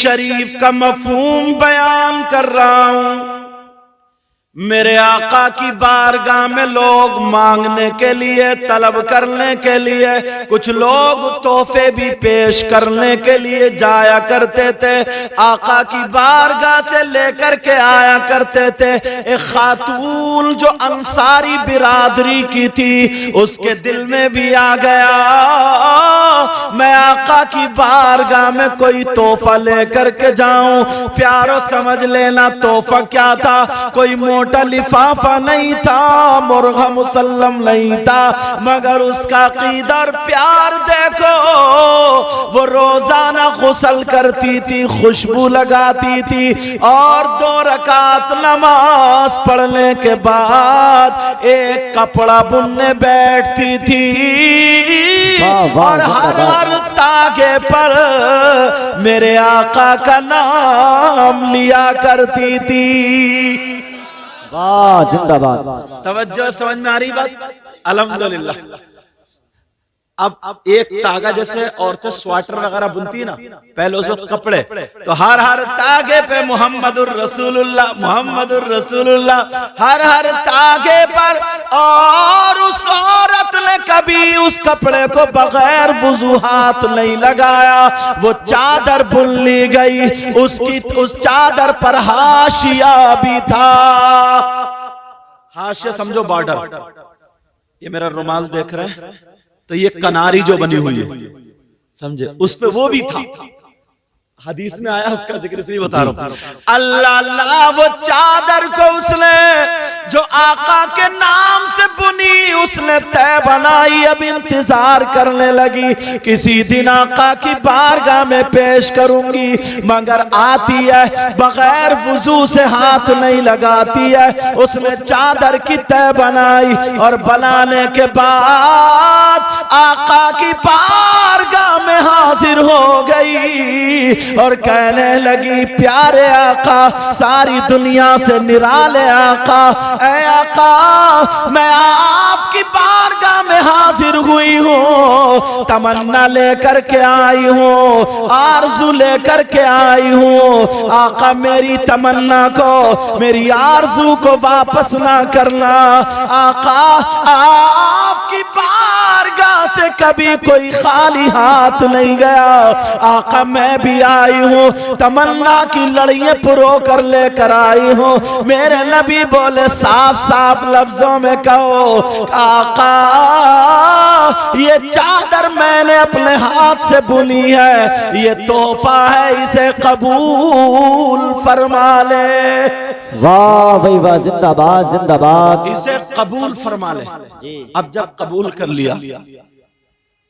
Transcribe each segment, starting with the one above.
شریف کا مفہوم بیان کر رہا ہوں۔ میرے آقا کی بارگاہ میں لوگ مانگنے کے لیے، طلب کرنے کے لیے، کچھ لوگ تحفے بھی پیش کرنے کے لیے جایا کرتے تھے، آقا کی بارگاہ سے لے کر کے آیا کرتے تھے۔ ایک خاتون جو انصاری برادری کی تھی، اس کے دل میں بھی آ گیا میں آقا کی بارگاہ میں کوئی تحفہ لے کر کے جاؤں۔ پیارو سمجھ لینا تحفہ کیا تھا، کوئی موٹا لفافہ نہیں تھا، مرغہ مسلم نہیں تھا، مگر اس کا عقیدہ اور پیار دیکھو۔ وہ روزانہ غسل کرتی تھی، خوشبو لگاتی تھی، اور 2 رکعت نماز پڑھنے کے بعد ایک کپڑا بننے بیٹھتی تھی، اور ہر تاگے پر میرے آقا کا نام لیا کرتی تھی۔ واہ زندہ باد۔ توجہ سمجھ میں آ رہی بات؟ الحمدللہ۔ اب ایک تاگا جیسے عورتیں سویٹر وغیرہ بنتی نا، پہلے اس وقت کپڑے، تو ہر تاگے پہ محمد الرسول اللہ، محمد الرسول اللہ، ہر تاگے پر۔ اور اس عورت نے کبھی اس کپڑے کو بغیر وضو ہاتھ نہیں لگایا۔ وہ چادر بن لی گئی، اس چادر پر حاشیہ بھی تھا۔ حاشیہ سمجھو بارڈر۔ یہ میرا رومال دیکھ رہے ہیں تو یہ کناری جو بنی ہوئی ہے، سمجھے، اس پہ وہ بھی تھا۔ حدیث میں آیا، اس کا ذکر اس لیے بتا رہا ہوں۔ اللہ اللہ، وہ چادر کو اس نے جو آقا کے نام سے بنی، اس نے طے بنائی، اب انتظار کرنے لگی کسی دن آقا کی بارگاہ میں پیش کروں گی، مگر آتی ہے بغیر وضو سے ہاتھ نہیں لگاتی ہے۔ اس نے چادر کی طے بنائی، اور بنانے کے بعد آقا کی بارگاہ میں حاضر ہو گئی، اور کہنے لگی پیارے آقا، ساری دنیا سے نرالے آقا، اے آقا میں آپ کی بارگاہ میں حاضر ہوئی ہوں، تمنا لے کر کے آئی ہوں، آرزو لے کر کے آئی ہوں، آقا میری تمنا کو، میری آرزو کو واپس نہ کرنا۔ آقا آپ کی بارگاہ سے کبھی کوئی خالی ہاتھ نہیں گیا، آقا میں بھی آئی ہوں، تمنا کی لڑیاں پرو کر لے کر آئی ہوں۔ میرے نبی بولے صاف صاف لفظوں میں کہو، آقا یہ چادر میں نے اپنے ہاتھ سے بنی ہے، یہ تحفہ ہے، اسے قبول فرما لے۔ واہ بھائی واہ، زندہ باد زندہ باد۔ اسے قبول فرما لے۔ اب جب قبول کر لیا،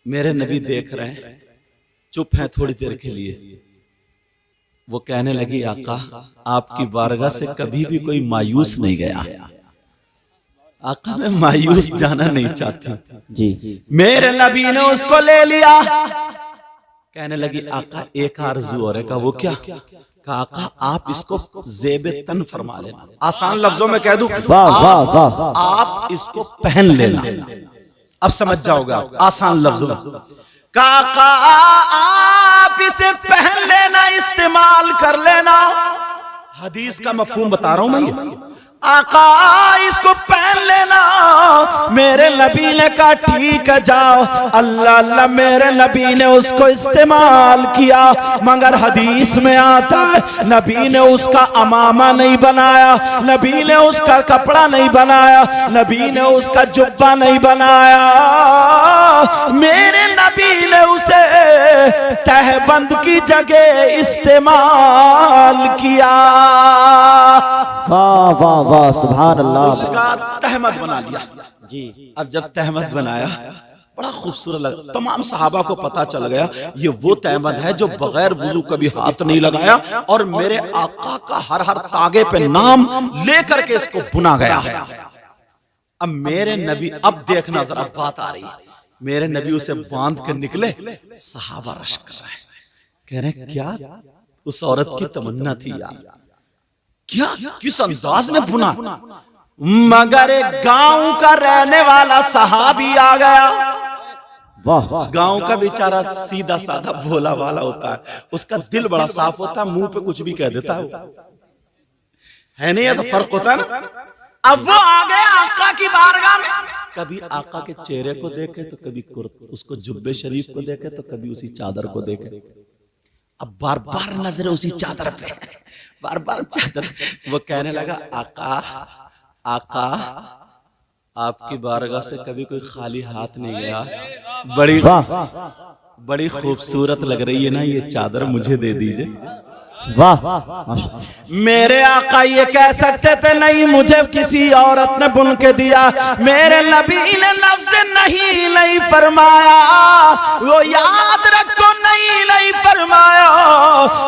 میرے نبی دیکھ رہے ہیں، چپ ہیں تھوڑی دیر کے لیے۔ وہ کہنے لگی آقا آپ کی بارگاہ سے کبھی بھی کوئی مایوس نہیں گیا، آقا میں مایوس جانا نہیں چاہتی۔ جی میرے نبی نے اس کو لے لیا، کہنے لگی آقا ایک آرزو اور ہے۔ کہا وہ کیا؟ کہا آقا آپ اس کو زیب تن فرما لینا، آسان لفظوں میں کہہ دوں، آپ اس کو پہن لینا، اب سمجھ جاؤ گا آسان لفظوں میں۔ کہا آقا آپ اسے پہن لینا، استعمال کر لینا۔ حدیث کا مفہوم بتا رہا ہوں میں یہ، آقا اس کو پہن لینا۔ میرے نبی نے کہا ٹھیک ہے جاؤ۔ اللہ اللہ، میرے نبی نے اس کو استعمال کیا، مگر حدیث میں آتا ہے نبی نے اس کا امامہ نہیں بنایا، نبی نے اس کا کپڑا نہیں بنایا، نبی نے اس کا جبہ نہیں بنایا، میرے نبی نے اسے تہبند کی جگہ استعمال کیا۔ واہ واہ واہ، سبحان اللہ۔ اس کا تہمت بنا لیا۔ اب جب تہمت بنایا، بڑا خوبصورت لگا، تمام صحابہ کو پتا چل گیا یہ وہ تہمت ہے جو بغیر وضو کبھی ہاتھ نہیں لگایا، اور میرے آقا کا ہر تاگے پہ نام لے کر کے اس کو بنا گیا ہے۔ اب میرے نبی، اب دیکھنا ذرا بات آ رہی ہے، میرے نبی اسے باندھ کر نکلے، صحابہ رش کر رہے ہیں، کہہ رہے ہیں کیا اس عورت کی تمنا تھی یار، کیا کس انداز میں بنا۔ مگر ایک گاؤں کا رہنے والا صحابی آ گیا، واہ گاؤں کا بیچارہ سیدھا سادہ بھولا والا ہوتا ہے، اس کا دل بڑا صاف ہوتا ہے، منہ پہ کچھ بھی کہہ دیتا ہے نہیں؟ ایسا فرق ہوتا ہے نا۔ اب وہ آگے آقا کی بارگاہ میں، کبھی آقا کے چہرے کو دیکھے تو کبھی اس کو جبے شریف کو دیکھے تو کبھی اسی چادر کو دیکھے، اب بار بار نظر اسی چادر پہ، بار بار چادر۔ وہ کہنے لگا آقا آقا آپ کی بارگاہ سے کبھی کوئی خالی ہاتھ نہیں گیا، بڑی خوبصورت لگ رہی ہے نا یہ چادر، مجھے دے دیجئے۔ واہ میرے آقا یہ کہہ سکتے تھے نہیں مجھے کسی عورت نے بن کے دیا، میرے نبی نے لفظ نہیں فرمایا، وہ یاد رکھو نہیں فرمایا۔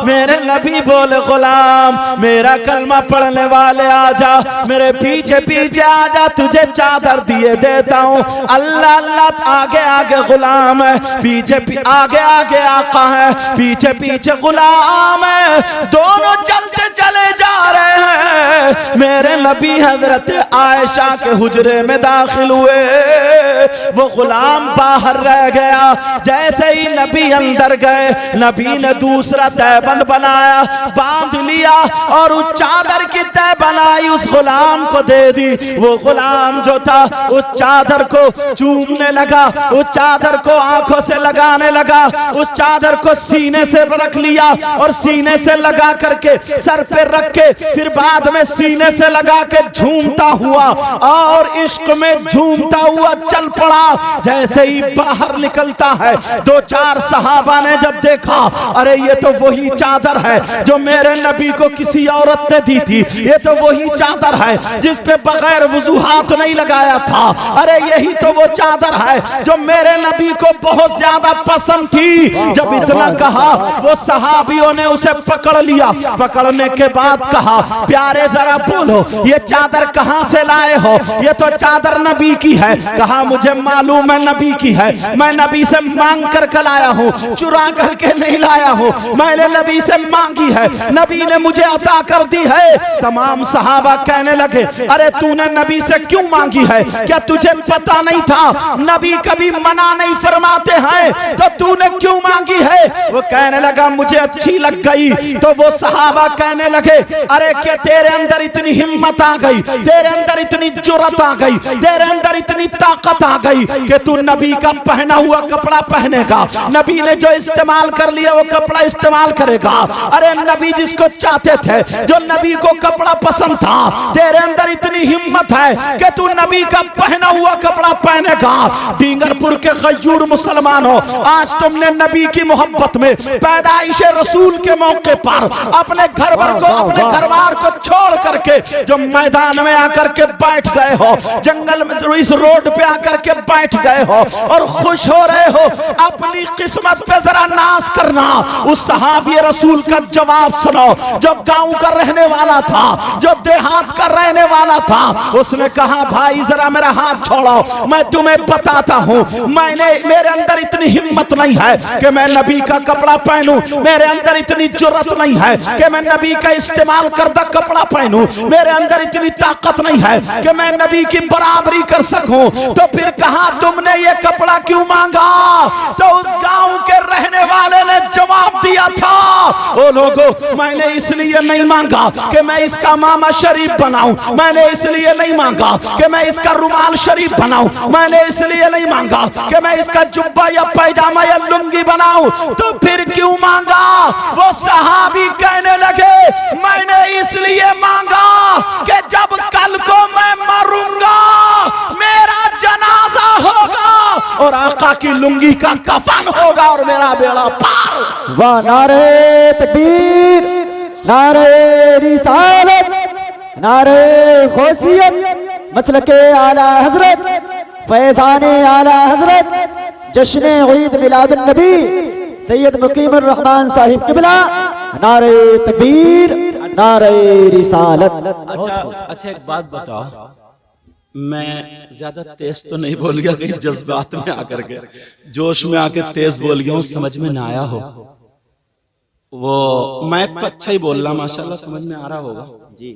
میرے نبی بولے غلام میرا کلمہ پڑھنے والے آجا، میرے پیچھے پیچھے آجا، تجھے چادر دیے دیتا ہوں۔ اللہ اللہ، آگے آگے غلام ہے، پیچھے آگے آگے آقا ہے، پیچھے پیچھے غلام ہے، دونوں چلتے چلے جا رہے ہیں۔ میرے نبی حضرت عائشہ کے حجرے میں داخل ہوئے، وہ غلام باہر رہ گیا۔ جیسے ہی نبی اندر گئے، نبی نے دوسرا تہبند بنایا، باندھ لیا اور اس چادر کی تہ بنائی اس غلام کو دے دی۔ وہ غلام جو تھا اس چادر کو چومنے لگا، اس چادر کو آنکھوں سے لگانے لگا، اس چادر کو سینے سے رکھ لیا اور سینے سے لگا کر کے سر پہ رکھ کے پھر بعد میں سینے سے لگا کے جھومتا ہوا اور عشق میں جھومتا ہوا چل پڑا۔ جیسے ہی باہر نکلتا ہے، دو چار صحابہ نے جب دیکھا، ارے یہ تو وہی چادر ہے جو میرے نبی کو کسی عورت نے دی تھی، یہ تو وہی چادر ہے جس پہ بغیر وضو ہاتھ نہیں لگایا تھا، ارے یہی تو وہ چادر ہے جو میرے نبی کو بہت زیادہ پسند تھی۔ جب اتنا کہا وہ صحابیوں نے اسے پکڑ لیا، پکڑنے کے بعد کہا پیارے ذرا بولو یہ چادر کہاں سے لائے ہو؟ یہ تو چادر نبی کی ہے۔ کہا مجھے معلوم ہے نبی کی ہے، میں نبی سے مانگ کر لایا ہوں، چرا کر کے نہیں لایا ہوں، میں نے نبی سے مانگی ہے، نبی نے مجھے عطا کر دی ہے۔ تمام صحابہ کہنے لگے ارے تو نے نبی سے کیوں مانگی ہے؟ کیا تجھے پتا نہیں تھا نبی کبھی منع نہیں فرماتے ہیں، تو نے کیوں مانگی ہے؟ وہ کہنے لگا مجھے اچھی لگ گئی۔ تو وہ صحابہ کہنے لگے ارے کہ تیرے اندر اتنی ہمت آ گئی، تیرے اندر اتنی جرات آ گئی، تیرے اندر اتنی طاقت آ گئی کہ تو نبی کا پہنا ہوا کپڑا پہنے گا، نبی نے جو استعمال کر لیا وہ کپڑا استعمال کرے گا۔ ارے نبی جس کو چاہتے تھے، جو نبی کو کپڑا پسند تھا، تیرے اندر اتنی ہمت ہے کہ تو نبی کا پہنا ہوا کپڑا پہنے گا۔ ڈینگر پور کے غیور مسلمانوں، آج تم نے نبی کی محبت میں پیدائش رسول کے موقع پر اپنے گھر بار کو چھوڑ کر کے جو میدان میں آ کر کے بیٹھ گئے ہو، جنگل میں اس روڈ پہ آ کر کے بیٹھ گئے ہو اور خوش ہو رہے ہو، اپنی قسمت پہ ذرا ناز کرنا۔ اس صحابی رسول کا جواب سنو جو گاؤں کا رہنے والا تھا، جو دیہات کا رہنے والا تھا۔ اس نے کہا بھائی ذرا میرا ہاتھ چھوڑو، میں تمہیں بتاتا ہوں، میرے اندر اتنی ہمت نہیں ہے کہ میں نبی کا کپڑا پہنوں، میرے اندر اتنی جرات نہیں ہے کہ میں نبی کا استعمال کردہ کپڑا پہنوں، میرے اندر اتنی طاقت نہیں ہے کہ میں نبی کی برابری کر سکوں۔ تو پھر کہا تم نے یہ کپڑا کیوں مانگا؟ تو اس گاؤں کے رہنے والے نے جواب دیا تھا او لوگو میں نے اس لیے نہیں مانگا کہ میں اس کا ماما شریف بناؤں، میں نے اس لیے نہیں مانگا کہ میں اس کا رومال شریف بناؤں، میں نے اس لیے نہیں مانگا کہ میں اس کا جبہ یا پیجامہ یا لنگی بناؤں۔ تو پھر کیوں مانگا؟ وہ صحابی کہنے لگے میں نے اس لیے مانگا کہ جب کل کو میں مروں گا، میرا جنازہ ہوگا اور آقا کی لنگی کا کفن ہوگا اور میرا بیڑا پار۔ واہ نعرہ تکبیر، نعرہ رسالت، نعرہ غوثیت، مسلک اعلی حضرت، فیضان اعلی حضرت، جشن عید میلاد النبی سید مقیم الرحمن صاحب قبلہ، نعرہ تکبیر، نعرہ رسالت۔ اچھا ایک بات بتاؤ، میں زیادہ تیز تو نہیں بول گیا کہ جذبات میں آ کر کے جوش میں آ کے تیز بول گیا ہوں، سمجھ میں نہ آیا ہو؟ وہ میں تو اچھا ہی بول رہا، ماشاءاللہ سمجھ میں آ رہا ہوگا جی؟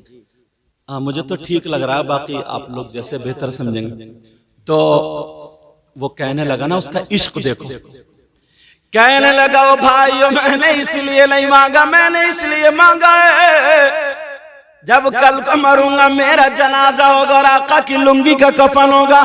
مجھے تو ٹھیک لگ رہا ہے، باقی آپ لوگ جیسے بہتر سمجھیں گے۔ تو وہ کہنے لگا نا اس کا عشق دیکھو، کہنے لگا او بھائیو میں نے اس لیے نہیں مانگا، میں نے اس لیے مانگا ہے جب کل کو مروں گا میرا جنازہ ہوگا اور آقا کی لنگی کا کفن ہوگا،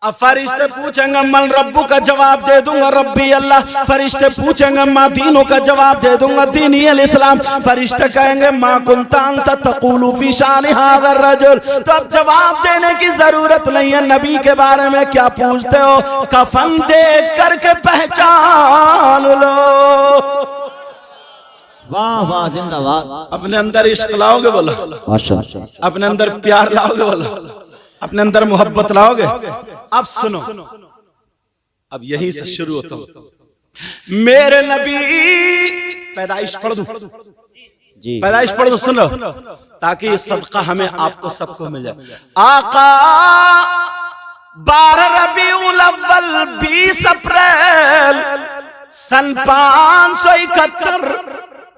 اب فرشتے پوچھیں گا من ربو کا جواب دے دوں گا ربی اللہ، فرشتے پوچھیں گا ما دینوں کا جواب دے دوں گا دینی الاسلام، فرشتے کہیں گے ما کنت انت تقول فی شان ھذا الرجل، تو اب جواب دینے کی ضرورت نہیں ہے، نبی کے بارے میں کیا پوچھتے ہو، کفن دیکھ کر کے پہچان لو۔ واہ واہ زندہ باد، اپنے اندر عشق لاؤ گے بولو، ماشاءاللہ، اپنے اندر پیار لاؤ گے بولو، اپنے اندر محبت لاؤ گے۔ اب سنو، اب یہیں سے شروع ہوتا ہوں، میرے نبی پیدائش پڑھ دوں، جی پیدائش پڑھ دوں، سنو تاکہ یہ صدقہ ہمیں آپ کو سب کو مل جائے۔ آقا 12 ربیع الاول 20 اپریل سن 571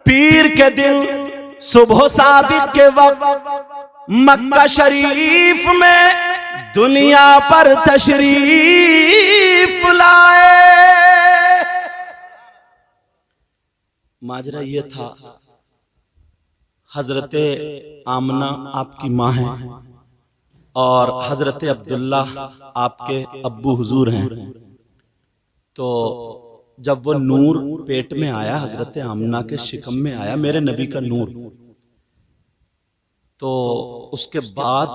پیر کے دن صبح صادق کے وقت مکہ شریف میں دنیا پر تشریف لائے۔ ماجرا یہ تھا، حضرت آمنہ آپ کی ماں ہیں اور حضرت عبداللہ آپ کے ابو حضور ہیں، تو جب وہ نور پیٹ میں آیا، حضرت آمنہ کے شکم میں آیا میرے نبی کا نور، تو اس کے بعد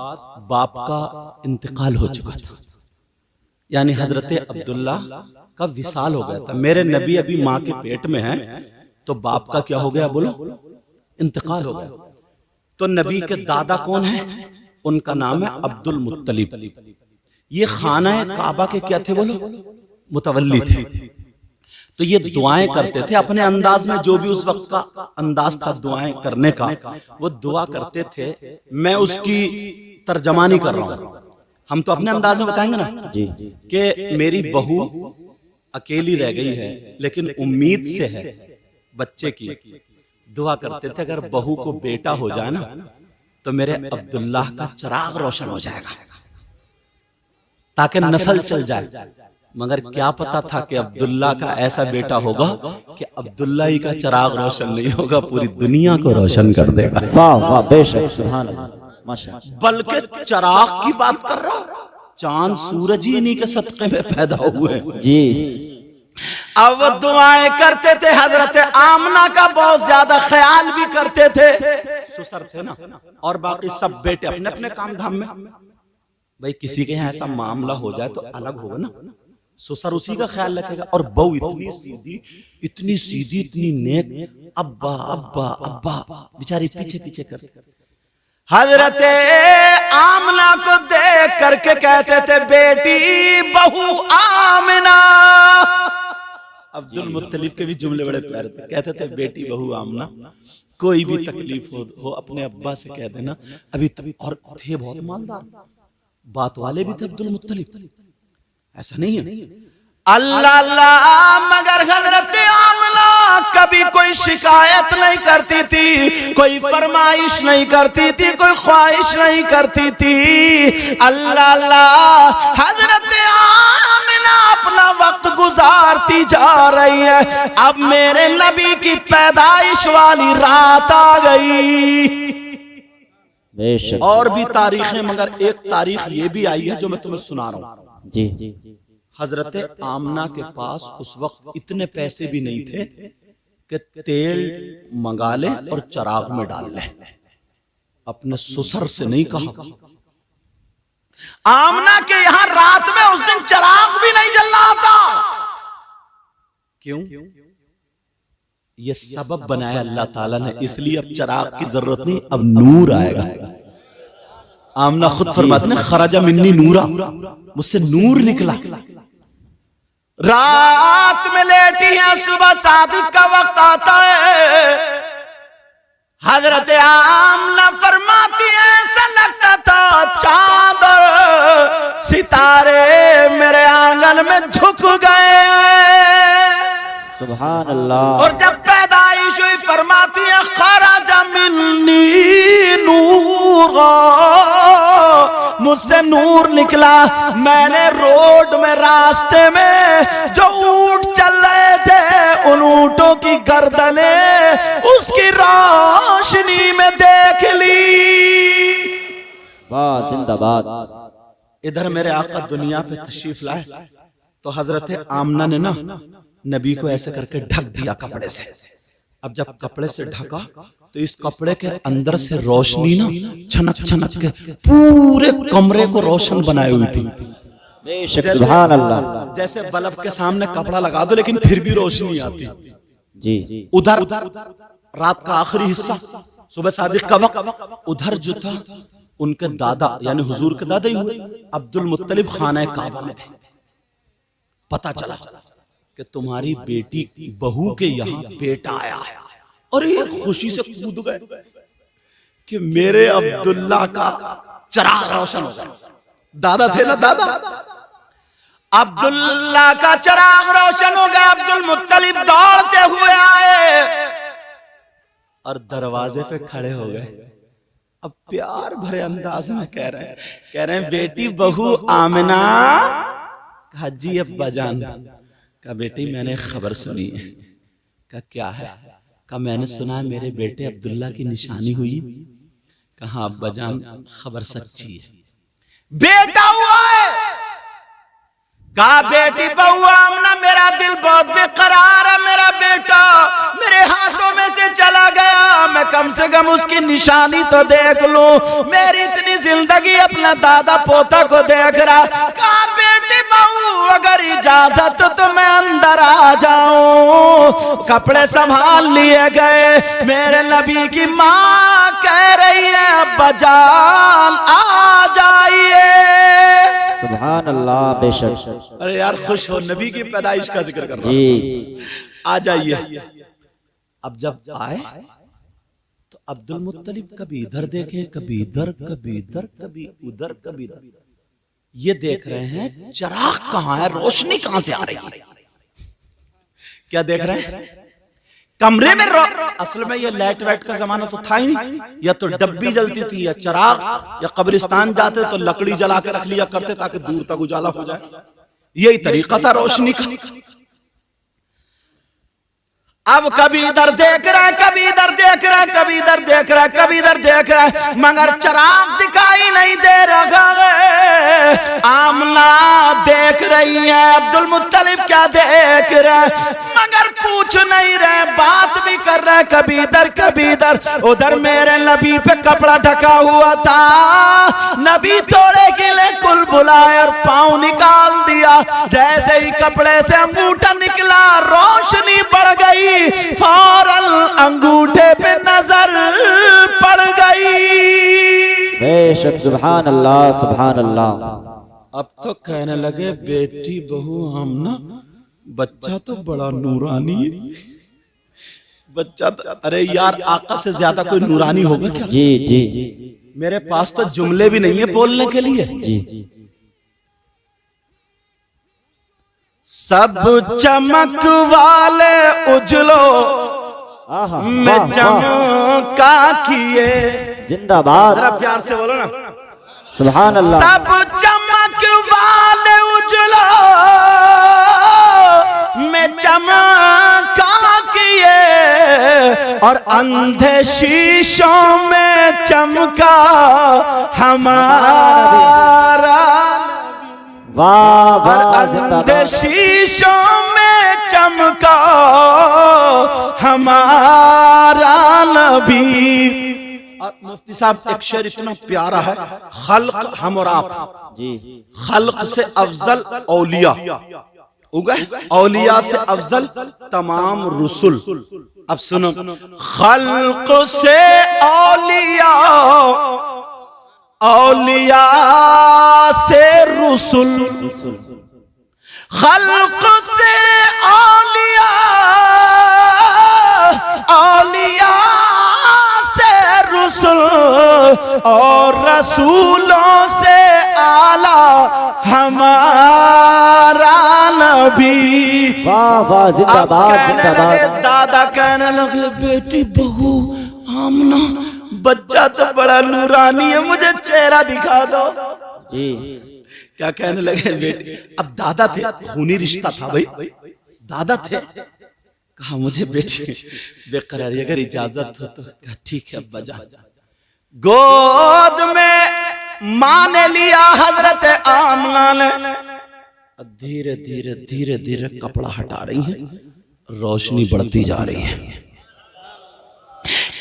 باپ کا انتقال ہو چکا تھا، یعنی حضرت عبداللہ کا وصال ہو گیا تھا، میرے نبی ابھی ماں کے پیٹ میں ہیں تو باپ کا کیا ہو گیا بولو، انتقال ہو گیا۔ تو نبی کے دادا کون ہیں؟ ان کا نام ہے عبد المطلب، یہ خانہ کعبہ کے کیا تھے بولو، متولی تھے، تو یہ دعائیں کرتے تھے اپنے انداز میں، جو بھی اس وقت کا انداز تھا دعائیں کرنے کا، وہ دعا کرتے تھے، میں اس کی ترجمانی کر رہا ہوں، ہم تو اپنے انداز میں بتائیں گے نا کہ میری بہو اکیلی رہ گئی ہے لیکن امید سے ہے بچے کی، دعا کرتے تھے اگر بہو کو بیٹا ہو جائے نا تو میرے عبداللہ کا چراغ روشن ہو جائے گا تاکہ نسل چل جائے، مگر کیا پتا تھا کہ عبداللہ کا ایسا بیٹا ہوگا کہ عبداللہ ہی کا چراغ روشن نہیں ہوگا، پوری دنیا کو روشن کر دے گا۔ واہ واہ بے شک، سبحان اللہ، ماشاءاللہ، بلکہ چراغ کی بات کر رہا، چاند سورج ہی انہی کے صدقے میں پیدا ہوئے جی۔ اب وہ دعائیں کرتے تھے، حضرت آمنہ کا بہت زیادہ خیال بھی کرتے تھے، سسر تھے نا، اور باقی سب بیٹے اپنے اپنے کام دھام میں، بھئی کسی کے یہاں ایسا معاملہ ہو جائے تو الگ ہوگا نا، سسر اسی کا خیال رکھے گا، اور بہو اتنی سیدھی اتنی نیک، ابا ابا ابا بیچاری پیچھے پیچھے کرتے، حضرت آمنہ کو دیکھ کر کے کہتے تھے بیٹی بہو آمنہ، عبد المطلب کے بھی جملے بڑے پیارے تھے، کہتے تھے بیٹی بہو آمنہ، کوئی بھی تکلیف ہو اپنے ابا سے کہہ دینا، ابھی اور تھے بہت مالدار، بات والے بھی تھے عبد المطلب، ایسا نہیں ہے، اللہ اللہ، مگر حضرت آمنہ کبھی کوئی شکایت نہیں کرتی تھی، کوئی فرمائش نہیں کرتی تھی، کوئی خواہش نہیں کرتی تھی، اللہ اللہ، حضرت آمنہ اپنا وقت گزارتی جا رہی ہے، اب میرے نبی کی پیدائش والی رات آ گئی۔ بے شک، اور بھی تاریخیں، مگر ایک تاریخ یہ بھی آئی ہے جو میں تمہیں سنا رہا ہوں، جی، حضرت آمنہ کے پاس اس وقت اتنے پیسے بھی نہیں تھے کہ تیل منگا لے اور چراغ میں ڈال لے، اپنے سسر سے نہیں کہا، آمنہ کے یہاں رات میں اس دن چراغ بھی نہیں جل رہا تھا، کیوں؟ یہ سبب بنایا اللہ تعالیٰ نے، اس لیے اب چراغ کی ضرورت نہیں، اب نور آئے گا۔ آمنہ خود فرماتے ہیں خرج منی نورا، مجھ سے نور نکلا، رات میں لیٹی ہیں، صبح صادق کا وقت آتا ہے، حضرت آمنہ فرماتی ہیں ایسا لگتا تھا چاند اور ستارے میرے آنگن میں جھک گئے، سبحان اللہ، اور جب پیدائش ہوئی فرماتی ہیں خرج منی نورا، مجھ مجھ سے نور نکلا. میں نے روڈ میں راستے میں جو اونٹ چل رہے تھے ان اونٹوں کی گردنیں اس کی روشنی میں دیکھ لی. واہ زندہ باد. ادھر میرے آقا دنیا پہ تشریف لائے تو حضرت آمنہ نے نا نبی کو ایسے کر کے ڈھک دیا کپڑے سے. اب جب کپڑے سے ڈھکا تو اس کپڑے کے اندر سے روشنی نا چھنک چھنک کے پورے کمرے کو روشن بنائے ہوئی تھی. بے شک سبحان اللہ. جیسے بلب کے سامنے کپڑا لگا دو لیکن پھر بھی روشنی آتی. جی ادھر رات کا آخری حصہ صبح صادق کا وقت ادھر جو تھا ان کے دادا یعنی حضور کے دادا ہی ہوئے عبد المطلب خانہ کعبہ میں تھے. پتا چلا کہ تمہاری بیٹی بہو کے یہاں بیٹا آیا ہے اور یہ خوشی سے کود گئے کہ میرے عبداللہ کا چراغ روشن ہو گیا. دادا تھے نا دادا. عبداللہ کا چراغ روشن ہو گیا. عبد المطلب دوڑتے ہوئے آئے اور دروازے پہ کھڑے ہو گئے. اب پیار بھرے انداز میں کہہ رہے ہیں بیٹی بہو آمنہ. کہا جی ابا جان. کہا بیٹی میں نے خبر سنی ہے. کہا کیا ہے؟ کہا میں نے سنا میرے بیٹے عبداللہ کی نشانی ہوئی. کہا ابا جان خبر سچی ہے. بیٹا ہوا ہے. کہا بیٹی بہو آمنہ میرا دل بہت بے قرار ہے. میرا بیٹا میرے ہاتھوں میں سے چلا گیا. میں کم سے کم اس کی نشانی تو دیکھ لوں. میری اتنی زندگی اپنا دادا پوتا کو دیکھ رہا. کہا بیٹی بہو اگر اجازت تو میں اندر آ جاؤں. کپڑے سنبھال لیے گئے. میرے نبی کی ماں کہہ رہی ہے ابا جان آ جائیے. سبحان اللہ. بے شک. ارے یار خوش ہو نبی کی پیدائش کا ذکر کر رہا جی آ جائیے. اب جب آئے تو عبد المطلب کبھی ادھر دیکھے کبھی ادھر کبھی ادھر کبھی ادھر کبھی ادھر. یہ دیکھ رہے ہیں چراغ کہاں ہے روشنی کہاں سے آ رہی ہے. کیا دیکھ رہے ہیں کمرے میں اصل میں یہ لائٹ وائٹ کا زمانہ تو تھا ہی نہیں. یا تو ڈبی جلتی تھی یا چراغ یا قبرستان جاتے تو لکڑی جلا کے رکھ لیا کرتے تاکہ دور تک اجالا ہو جائے. یہی طریقہ تھا روشنی کا. اب کبھی ادھر دیکھ رہا ہے کبھی ادھر دیکھ رہا ہے کبھی ادھر دیکھ رہا ہے کبھی ادھر دیکھ رہا ہے مگر چراغ دکھائی نہیں دے رہا ہے. آمنہ دیکھ رہی ہے عبد المطلب کیا دیکھ رہا ہے مگر پوچھ نہیں رہے. بات بھی کر رہا ہے کبھی ادھر کبھی ادھر. ادھر میرے نبی پہ کپڑا ڈھکا ہوا تھا. نبی توڑے کے لئے کل بلائے اور پاؤں نکال دیا. جیسے ہی کپڑے سے انگوٹھا نکلا روشنی بڑھ گئی. فوراً انگوٹھے پہ نظر پڑ گئی. بے شک سبحان اللہ سبحان اللہ. اب تو کہنے لگے بیٹی بہو آمنہ بچہ تو بڑا نورانی ہے. بچہ تو ارے یار آقا سے زیادہ کوئی نورانی ہوگا کیا؟ جی جی میرے پاس تو جملے بھی نہیں ہیں بولنے کے لیے. جی سب چمک والے اجلو میں چمکا کیے. زندہ باد. ذرا پیار سے بولو نا سبحان اللہ. سب چمک والے اجلو میں چمکا کیے اور اندھے شیشوں میں چمکا ہمارا. واہ واہ. اندھے شیشوں میں چمکا ہمارا نبی. اور مفتی صاحب ایک شعر اتنا پیارا ہے. خلق ہم اور آپ جی خلق سے افضل اولیاء اولیاء سے افضل تمام رسل. اب سنو خلق سے اولیاء اولیاء سے رسل. خلق سے اولیاء اولیاء سے رسل اور رسولوں سے اعلیٰ ہمارا نبی. واہ واہ. زندہ باد زندہ باد. دادا کہنے لگے بیٹی بہو آمنہ بچہ تو بڑا نورانی ہے مجھے چہرہ دکھا دو. جی کیا کہنے لگے بیٹی؟ اب دادا تھے، خونی رشتہ تھا بھائی، دادا تھے. کہا مجھے بیٹی بے قراری اگر اجازت ہو تو. کہا ٹھیک ہے ابا جان. گود میں ماں نے لیا حضرت آمنہ نے. دھیرے دھیرے دھیرے دھیرے کپڑا ہٹا رہی ہیں، روشنی بڑھتی جا رہی ہے.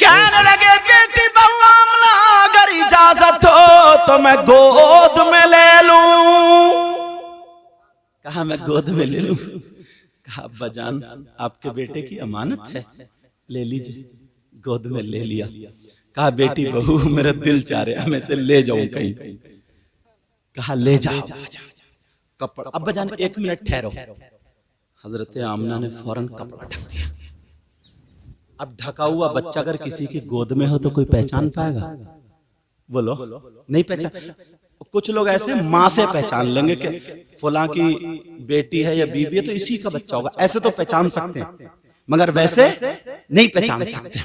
کہنے لگے بیٹی بہو آمنہ اگر اجازت ہو تو میں گود میں لے لوں. کہا میں گود میں لے لوں. کہا ابا جان آپ کے بیٹے کی امانت ہے، لے لیجئے. گود میں لے لیا. کہا بیٹی بہو میرا دل چاہ رہا میں سے لے جاؤں کہیں. کہا لے جاؤ. کپڑا ابا جان 1 منٹ ٹھہرو. حضرت آمنہ نے فوراً کپڑا ڈھک دیا. اب ڈھکا ہوا بچہ اگر کسی کی گود میں ہو تو کوئی پہچان پائے گا؟ بولو نہیں پہچان. کچھ لوگ ایسے ماں سے پہچان لیں گے کہ فلاں کی بیٹی ہے یا بیوی ہے تو اسی کا بچہ ہوگا، ایسے تو پہچان سکتے ہیں مگر ویسے نہیں پہچان سکتے.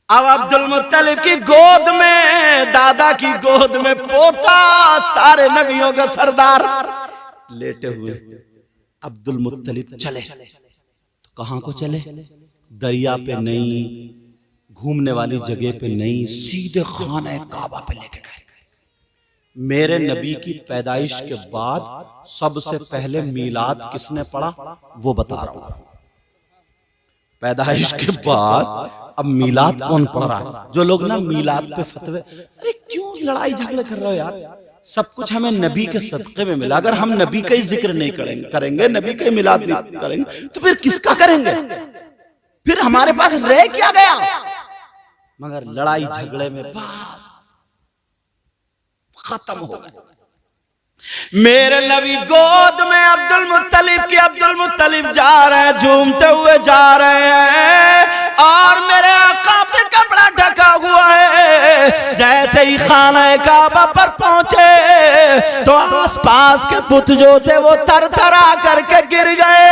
اب عبد المطلب کی گود میں، دادا کی گود میں پوتا سارے نبیوں کا سردار لیٹے ہوئے. عبد المطلب چلے تو کہاں کو چلے؟ دریا پہ نہیں، گھومنے والی جگہ پہ نہیں، سیدھے خانہ کعبہ پہ لے کے گئے. میرے نبی کی پیدائش کے بعد سب سے پہلے میلاد کس نے پڑھا وہ بتا رہا ہوں. پیدائش کے بعد اب میلاد کون پڑھ رہا ہے؟ جو لوگ نا میلاد پہ فتوے، ارے کیوں لڑائی جھگڑے کر رہے ہو یار؟ سب کچھ ہمیں نبی کے صدقے میں ملا. اگر ہم نبی کا ہی ذکر نہیں کریں گے، نبی کا ہی میلاد نہیں کریں گے تو پھر کس کا کریں گے؟ پھر ہمارے پاس رہ کیا گیا؟ مگر لڑائی جھگڑے میں بس ختم ہو گئے. میرے نبی گود میں عبد المطلب جا رہے ہیں، جھومتے ہوئے جا رہے ہیں اور میرے آقا پہ کپڑا ڈھکا ہوا ہے. جیسے ہی خانہ کعبہ پر پہنچے تو آس پاس کے بت جو تھے وہ تر ترا کر کے گر گئے.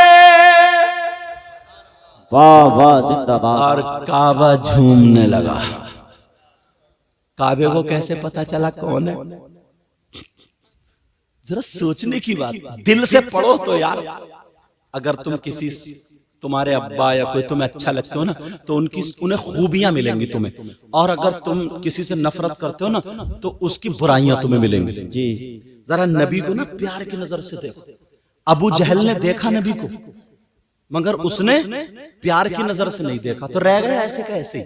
واہ واہ زندہ باد. اور کعبہ جھومنے لگا. کعبے کو کیسے پتا چلا کون ہے؟ ذرا سوچنے کی بات، دل سے پڑھو تو یار. اگر تم کسی تمہارے ابا یا کوئی تمہیں اچھا لگتے ہو نا تو انہیں خوبیاں ملیں گی تمہیں، اور اگر تم کسی سے نفرت کرتے ہو نا تو اس کی برائیاں تمہیں ملیں گی. جی ذرا نبی کو نا پیار کی نظر سے دیکھو. ابو جہل نے دیکھا نبی کو مگر اس نے پیار کی نظر سے نہیں دیکھا تو رہ گئے ایسے کا ایسے ہی.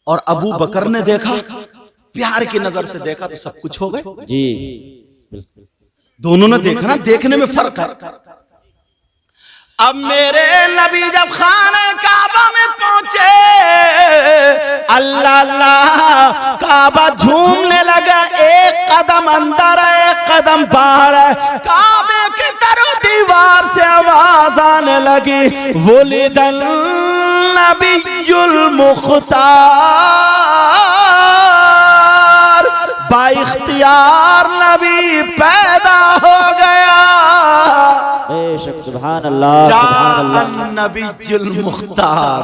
اور ابو بکر نے دیکھا پیار کی نظر سے دیکھا تو سب کچھ ہو گئے. جی دونوں نے دیکھا نا، دیکھنے میں فرق ہے. اب میرے نبی جب خانہ کعبہ میں پہنچے، اللہ اللہ کعبہ جھومنے لگا. ایک قدم اندر ہے، ایک قدم باہر ہے. کعبے کی طرف دیوار سے آواز آنے لگی، ولد النبی المختار، با اختیار نبی پیدا ہو گیا. بے شک سبحان اللہ سبحان اللہ. جاء النبی المختار،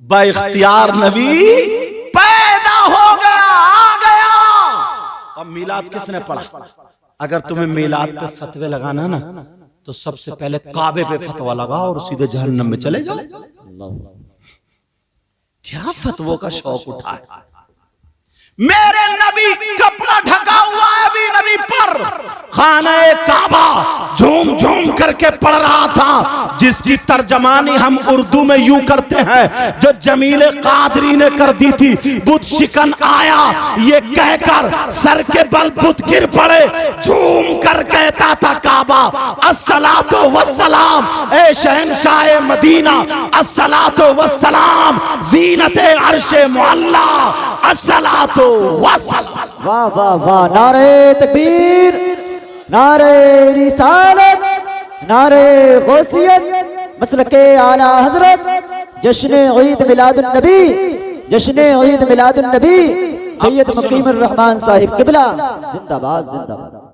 با اختیار نبی پیدا ہو گیا، آ گیا. اب میلاد کس نے پڑھا؟ اگر تمہیں میلاد پہ فتوے لگانا نا تو سب سے پہلے کعبے پہ فتوہ لگا اور سیدھے جہنم میں چلے جاؤ. کیا فتووں کا شوق اٹھا ہے؟ میرے نبی کپڑا ڈھکا ہوا ہے ابھی نبی پر، خانہ کعبہ جھوم جھوم کر کے پڑھ رہا تھا، جس کی ترجمانی ہم اردو میں یوں کرتے ہیں جو جمیل قادری نے کر دی تھی، بت شکن آیا یہ کہہ کر سر کے بل بت گر پڑے. جھوم کر کہتا تھا کعبہ الصلاۃ والسلام، اے شہنشاہ مدینہ الصلاۃ والسلام، زینت عرش معلا الصلاۃ والسلام. واہ واہ واہ. نعرہ تکبیر، نعرہ رسالت، نعرہ غوثیت، مسلک اعلی حضرت. جشن عید میلاد النبی، جشن عید میلاد النبی سید مقیم الرحمن صاحب قبلہ زندہ باد زندہ باد.